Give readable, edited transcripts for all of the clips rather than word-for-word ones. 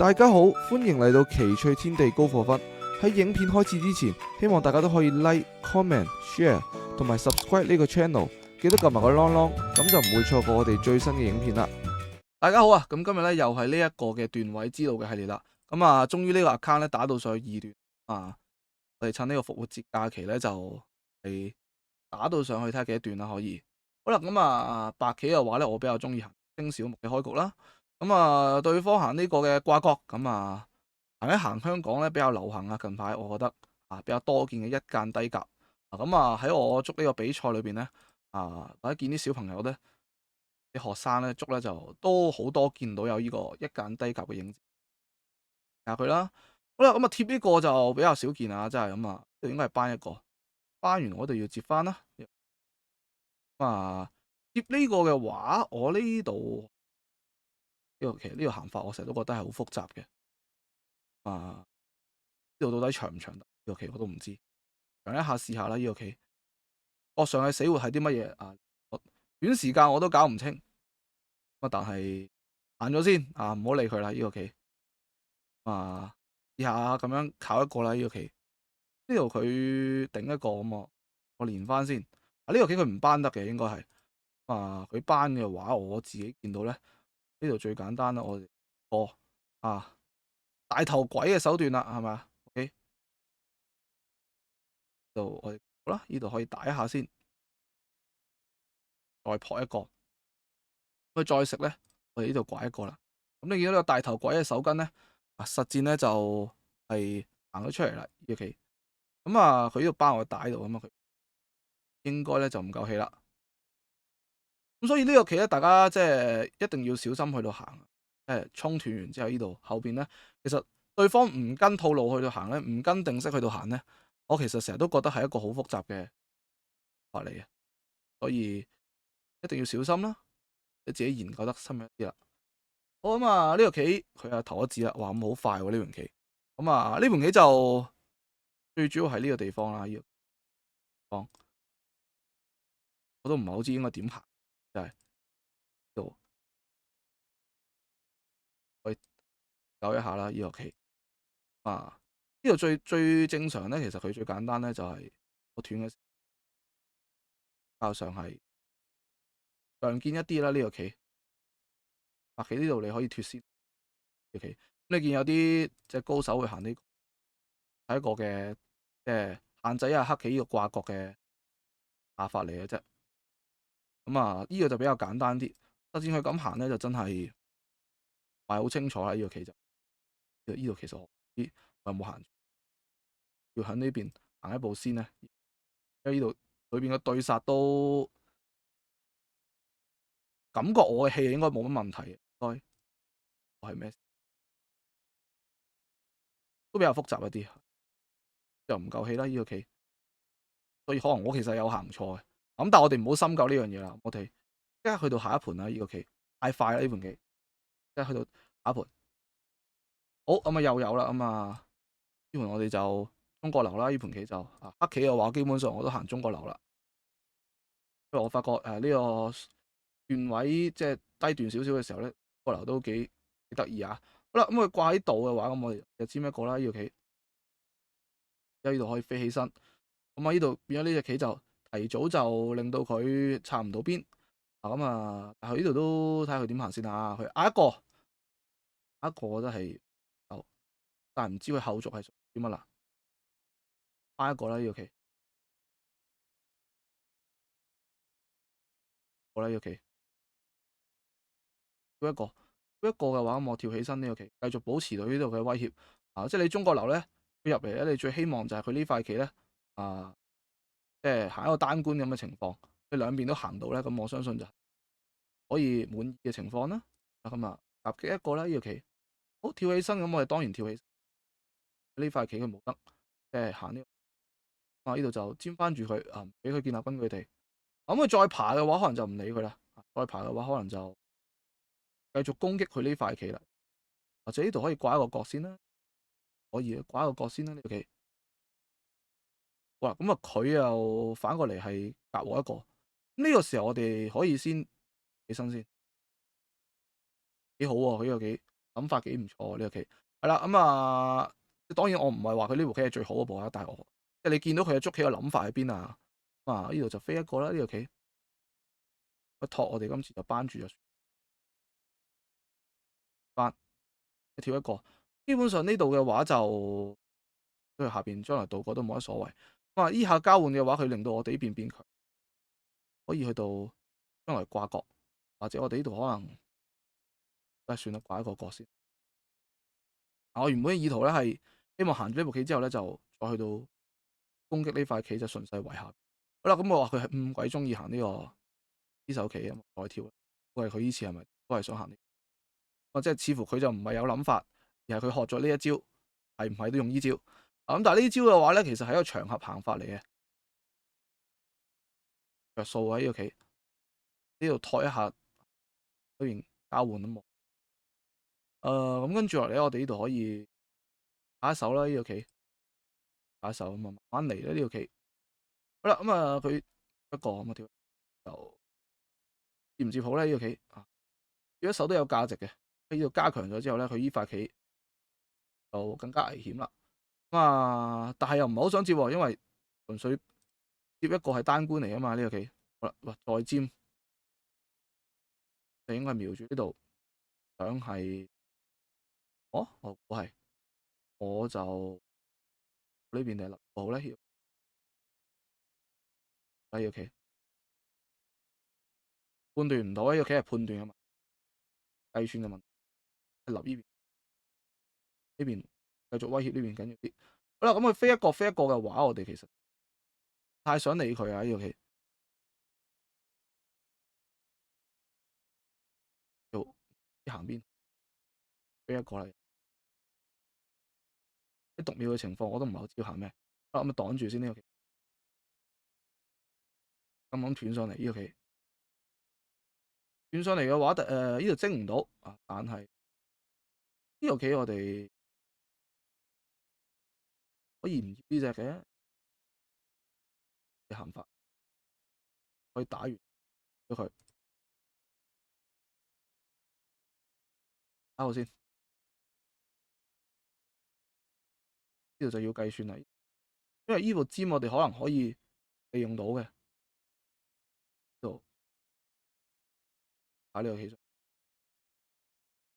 大家好，歡迎嚟到奇趣天地高課分。喺影片開始之前，希望大家都可以 like、comment、share 同埋 subscribe 呢個 channel，記得撳埋個 long long，咁就唔會錯過我哋最新嘅影片啦。大家好啊，咁今日咧又係呢一個嘅段位之路嘅系列啦。咁啊，終於呢個 account 咧打到上去2段啊，我哋趁呢個復活節假期咧就係打到上去睇下幾多段啦可以。好啦，咁啊白棋嘅話咧，我比較中意行星小目嘅開局啦。咁啊，對方行呢個嘅掛角，咁啊行一行香港咧比較流行啊，近排我覺得啊比較多見嘅一間低甲。咁啊喺我捉呢個比賽裏邊咧，或者見啲小朋友咧、啲學生咧捉咧就都好多見到有呢個一間低甲嘅影子，睇下佢啦。好啦，咁啊貼呢個就比較少見啊，真係咁啊，應該係班一個，班完我哋要接翻啦。啊貼呢個嘅話，我呢度其實呢個行法我成日都覺得係好複雜嘅。呢度到底長唔長得？呢個棋我都唔知，長一下試下啦。呢個棋我上嘅死活係啲乜嘢啊？短時間我都搞唔清，但係行咗先啊，唔好理佢啦。呢個棋試下咁樣靠一個啦。呢個棋呢度佢頂一個咁啊，我連翻先。呢個棋佢唔扳得嘅，應該係佢扳嘅話，我自己見到咧呢度最簡單啦。我大頭鬼嘅手段啦，係咪？OK，度我哋好啦，呢度可以打一下先，再撲一個，佢再食咧，我哋呢度拐一個啦。咁你見到呢個大頭鬼嘅手筋咧，實戰咧就係行咗出嚟啦。呢個棋咁佢呢度包我帶度咁佢應該咧就唔夠氣啦。咁所以呢個棋咧，大家即係一定要小心去到行，衝斷完之後呢度後邊咧，其實對方唔跟套路去到行咧，唔跟定式去到行咧，我其實成日都覺得係一個好複雜嘅法嚟嘅，所以一定要小心啦。你自己研究得深入一啲啦。好咁呢個棋佢投咗子啦，哇咁好快喎呢盤棋。咁呢盤棋就最主要係呢個地方啦，呢個地方我都唔係好知應該點行，就係度去搞一下啦。呢個棋呢度最正常咧，其實佢最簡單咧就係我斷嘅較上係常見一啲啦。呢個棋白棋呢度你可以脫先呢個棋。咁你見有啲即係高手會行呢個係一個嘅即係限制黑棋呢個掛角嘅打法嚟嘅啫。呢個就比較簡單啲。首先佢咁行咧就真係唔係好清楚啦。呢個棋就呢度其實我有冇行？要喺呢邊行一步先咧，因為呢度裏邊嘅對殺都感覺我嘅氣應該冇乜問題嘅，應該我係咩？都比較複雜一啲，又唔夠氣啦呢個棋，所以可能我其實有行錯嘅。咁但係我哋唔好深究呢樣嘢啦，我哋即刻去到下一盤啦。呢個棋太快啦，呢盤棋即刻去到下一盤。好咁又有啦。呢盤我哋就中國流啦。呢盤棋就黑棋嘅話，基本上我都行中國流啦。因為我發覺呢個段位即係低段少少嘅時候咧，中國流都幾得意啊。好啦，咁佢掛喺度嘅話，咁我哋就佔一個啦。呢個棋喺呢度可以飛起身，咁呢度變咗呢隻棋就提早就令到佢插唔到邊。但係呢度都睇下佢點行先啊。佢一個我覺得係但係唔知佢後續係點乜啦。一個啦呢個棋，好啦呢個棋，一個嘅話，咁我跳起身呢個棋，繼續保持到呢度嘅威脅。即係你中國流咧，佢入嚟咧，你最希望就係佢呢塊棋咧，即係行一個單官咁嘅情況，佢兩邊都行到咧，咁我相信就可以滿意嘅情況啦。夾擊一個啦呢個棋，好跳起身，咁我哋當然跳起呢塊棋佢冇得，即係行呢個，呢度就尖翻住佢，俾佢建立根據地。咁佢再爬嘅話，可能就唔理佢啦。再爬嘅話，可能就繼續攻擊佢呢塊棋啦。或者呢度可以掛一個角先啦，可以掛一個角先啦呢個棋。哇，咁佢又反過嚟係夾我一個。呢個時候我哋可以先起身先，幾好喎佢呢個棋。諗法幾唔錯呢個棋。係啦，咁啊，當然我唔係話佢呢步棋係最好嗰步啊，但係即係你見到佢嘅捉棋嘅諗法喺邊啊？啊，呢度就飛一個啦，呢個棋一托我哋今次就班住就班跳一個。基本上呢度嘅話就佢下邊將來倒過都冇乜所謂。咁啊，依下交換嘅話，佢令到我哋呢邊變強，可以去到將來掛角，或者我哋呢度可能都係算啦，掛一個角先。我原本嘅意圖咧係希望行咗呢步棋之後咧，就再去到攻擊呢塊棋就順勢圍下。好啦，咁我話佢係咁鬼中意行呢手棋啊，再跳。喂，佢呢次係咪都係想行呢？即係似乎佢就唔係有諗法，而係佢學咗呢一招，係唔係都用呢招？咁但係呢招嘅話咧，其實係一個場合行法嚟嘅，着數喺呢個棋呢度拖一下，雖然交換都冇。咁跟住落嚟，我哋呢度可以打一手啦，呢個棋打一手咁啊，慢慢嚟啦呢個棋。好啦，咁啊佢一個咁啊跳就接唔接好咧？呢個棋啊，跳一手都有價值嘅。喺呢度加強咗之後咧，佢呢塊棋就更加危險啦。但係又唔係好想接喎，因為純粹接一個係單官嚟啊嘛，呢個棋。好啦，再尖就應該瞄住呢度，想係我估係，我就呢邊定係立好咧？呢個棋判斷唔到，呢個棋係判斷嘅嘛，計算嘅問題。立呢邊繼續威脅呢邊緊要啲。好啦，咁佢飛一個嘅話，我哋其實太想理佢啊！呢個棋要行邊飛一個啦。啲讀秒嘅情況我都唔係好知要行咩。好啦，咁啊擋住先呢個棋，咁斷上嚟呢個棋，斷上嚟嘅話，呢度精唔到啊，但係呢個棋我哋可以唔要呢隻嘅行法，可以打完咗佢，打好先。呢度就要計算啦，因為呢部尖我哋可能可以利用到嘅。度打呢個棋，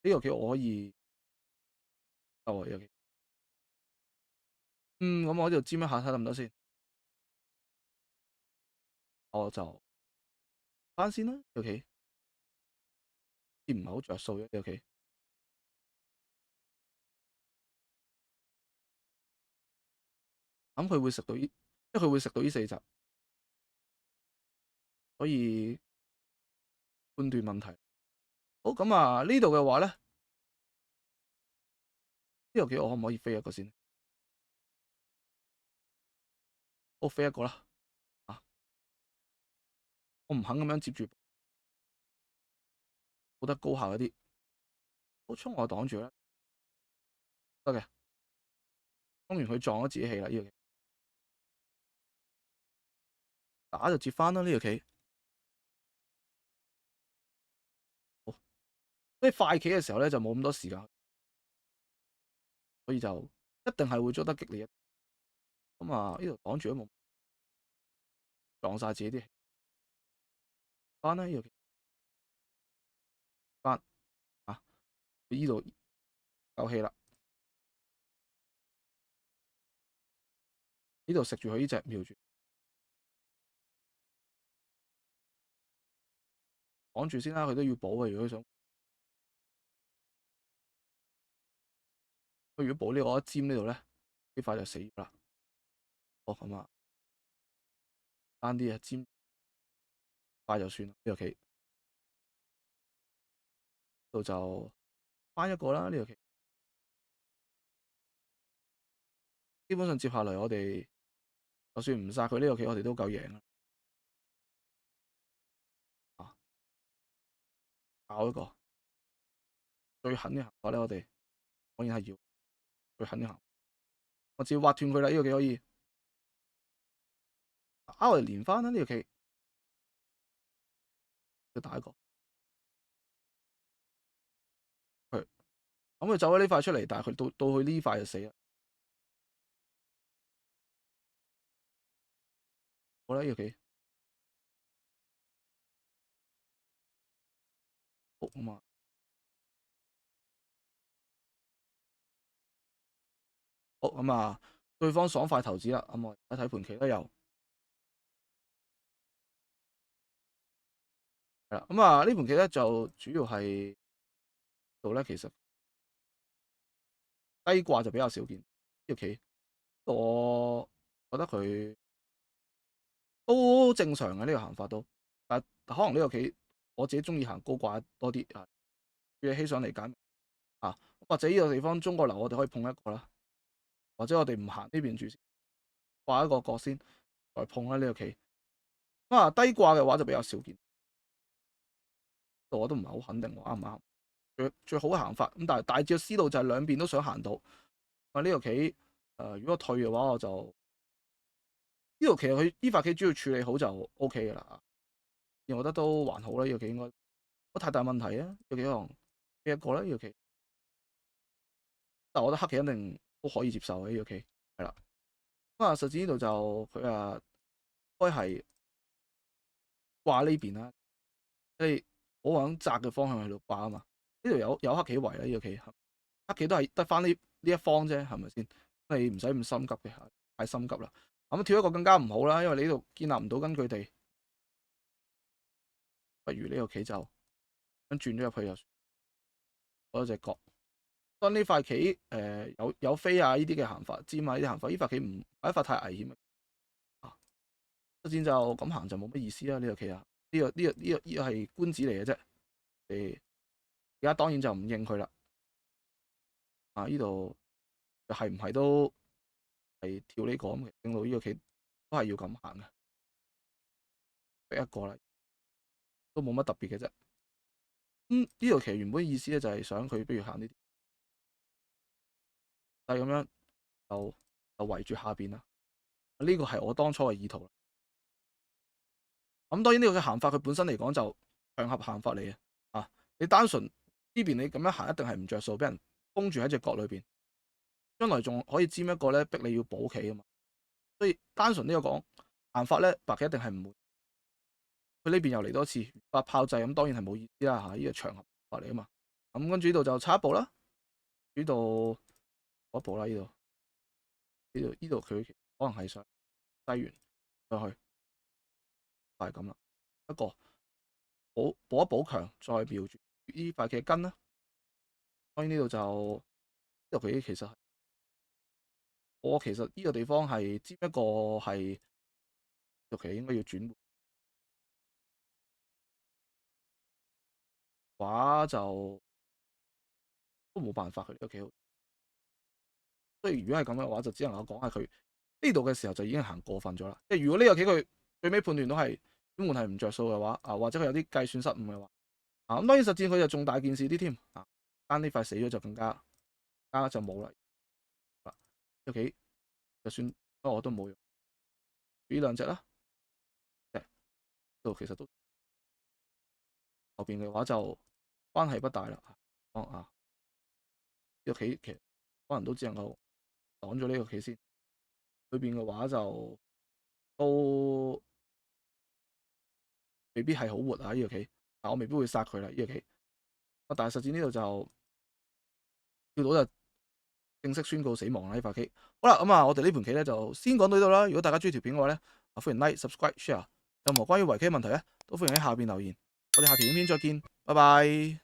呢個棋我可以鬥啊！呢個棋，咁我呢度尖一下睇得唔得先？我就翻先啦，呢個棋，唔係好着數嘅呢個棋。咁佢會食到因為佢會食到呢四隻，所以判斷問題。好，咁啊呢度嘅話咧，呢個棋我可唔可以飛一個先？我飛一個啦，我唔肯咁樣接住，好得高效一啲。好，衝我擋住啦，得嘅。衝完佢撞咗自己氣啦，呢個棋打就接翻啦，呢個棋。好，所以快棋嘅時候咧就冇咁多時間，所以就一定係會捉得激烈一。咁啊呢度擋住都冇撞晒自己啲氣，翻啦呢個棋翻啊，呢度夠氣啦，呢度食住佢呢隻瞄住，擋住先啦，佢都要補嘅。如果佢想，佢如果補呢個我一尖呢度咧，呢塊就死咗啦。好，咁啊，單啲啊尖塊就算啦，呢個棋度就翻一個啦，呢個棋基本上接下嚟我哋就算唔殺佢呢個棋，我哋都夠贏啦。啊，搞一個最狠嘅行法咧，我哋當然係要最狠嘅行法，我只要挖斷佢啦，呢個棋可以打我哋連翻啦，呢個棋要打一個。咁佢走咗呢塊出嚟，但係佢到佢呢塊就死啦。好啦，呢個棋好咁啊，好咁啊，對方爽快投資啦。咁我睇睇盤棋都有係啦。咁啊，呢盤棋咧就主要係度咧，其實低掛就比較少見。呢個棋我覺得佢都正常嘅呢個行法都，但可能呢個棋我自己中意行高掛多啲啊，處起上嚟揀啊，或者呢個地方中國流我哋可以碰一個啦，或者我哋唔行呢邊住先，掛一個角先，再碰啦呢個棋。咁啊低掛嘅話就比較少見，我都唔係好肯定啱唔啱。最好嘅行法咁，但係大致嘅思路就係兩邊都想行到。啊呢個棋如果退嘅話，我就呢度其實佢呢塊棋主要處理好就 O K 嘅啦。我覺得都還好啦，呢個棋應該冇太大問題啊。呢個棋可能呢一個啦，呢個棋，但係我覺得黑棋一定都可以接受嘅呢個棋，係啦。咁啊，實戰呢度就佢應該係掛呢邊啦，即係我往窄嘅方向去度掛啊嘛。呢度有黑棋圍啦，呢個棋黑棋都係得翻呢一方啫，係咪先？你唔使咁心急嘅，太心急啦。咁跳一個更加唔好啦，因為你呢度建立唔到根據地，不如呢個棋就咁轉咗入去就攞隻角。當呢塊棋有飛啊呢啲嘅行法，尖啊呢啲行法，呢塊棋唔係一塊太危險嘅。實戰就咁行就冇乜意思啦。呢個棋啊，呢個係官子嚟嘅啫。而家當然就唔應佢啦。啊，呢度係唔係都係跳呢個咁嘅？正路呢個棋都係要咁行嘅，逼一個啦，都冇乜特別嘅啫。呢條棋原本意思咧就係想佢不如行呢啲，但係咁樣就圍住下邊啦。呢個係我當初嘅意圖啦。咁當然呢個嘅行法佢本身嚟講就場合行法嚟嘅。啊，你單純呢邊你咁樣行一定係唔着數，俾人封住喺隻角裏邊，將來仲可以尖一個咧逼你要補棋啊嘛。所以單純呢個講行法咧，白棋一定係唔會。佢呢邊又嚟多次發炮製，咁當然係冇意思啦嚇。呢個場合法嚟啊嘛。咁跟住呢度就差一步啦，呢度嗰一步啦，呢度佢可能係想低完再去，係咁啦。不過補一補強，再瞄住呢塊嘅根啦。當然呢度就呢度佢其實我其實呢個地方係尖一個係，其實應該要轉換話就都冇辦法，佢呢個幾好。所以如果係咁嘅話，就只能夠講下佢呢度嘅時候就已經行過分咗啦。即係如果呢個棋佢最尾判斷到係轉換係唔着數嘅話，或者佢有啲計算失誤嘅話，咁當然實戰佢就重大件事啲添。單呢塊死咗就更加就冇啦。呢個棋就算我都冇用，呢兩隻啦，度其實都後邊嘅話就關係不大啦。呢個棋其實可能都只能夠擋咗呢個棋先，裏邊嘅話就都未必係好活啊呢個棋，但我未必會殺佢啦呢個棋。但係實戰呢度就跳到就正式宣告死亡啦呢塊棋。好啦，咁我哋呢盤棋咧就先講到呢度啦。如果大家中意條片嘅話咧，歡迎 like、subscribe、share。任何關於圍棋問題咧，都歡迎喺下邊留言。我哋下條影片再見，拜拜。